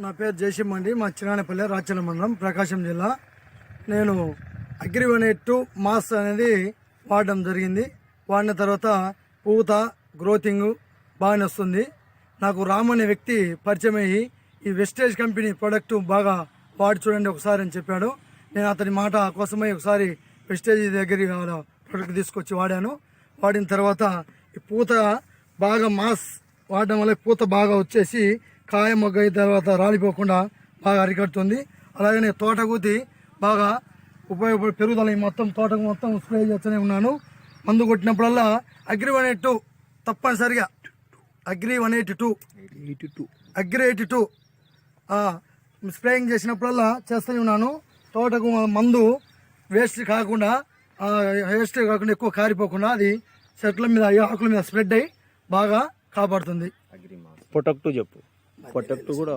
నా పేరు జయసింహ అండి. మా చిరానపల్లి రాచల మండలం ప్రకాశం జిల్లా. నేను అగ్రివనేట్ మాస్ అనేది వాడడం జరిగింది. వాడిన తర్వాత పూత గ్రోతింగ్ బాగానే వస్తుంది. నాకు రామ్ అనే వ్యక్తి పరిచయం అయ్యి ఈ వెస్టేజ్ కంపెనీ ప్రోడక్ట్ బాగా వాడి చూడండి ఒకసారి అని చెప్పాడు. నేను అతని మాట కోసమై ఒకసారి వెస్టేజ్ దగ్గర ప్రోడక్ట్ తీసుకొచ్చి వాడాను. వాడిన తర్వాత ఈ పూత బాగా మాస్ వాడడం వల్ల పూత బాగా వచ్చేసి కాయ మొగ్గ అయిన తర్వాత రాలిపోకుండా బాగా అరికడుతుంది. అలాగనే తోటకూతి బాగా ఉపయోగపడి పెరుగుదల ఈ మొత్తం తోటకు మొత్తం స్ప్రే చేస్తూనే ఉన్నాను. మందు కొట్టినప్పుడల్లా అగ్రి-182 తప్పనిసరిగా అగ్రి-182 స్ప్రేయింగ్ చేసినప్పుడల్లా చేస్తూనే ఉన్నాను. తోటకు మందు వేస్ట్ కాకుండా ఎక్కువ కారిపోకుండా అది చెట్ల మీద ఆకుల మీద స్ప్రెడ్ అయ్యి బాగా కాపాడుతుంది. ప్రొటెక్ట్ చెప్పు. ప్రొటెక్ట్ కూడా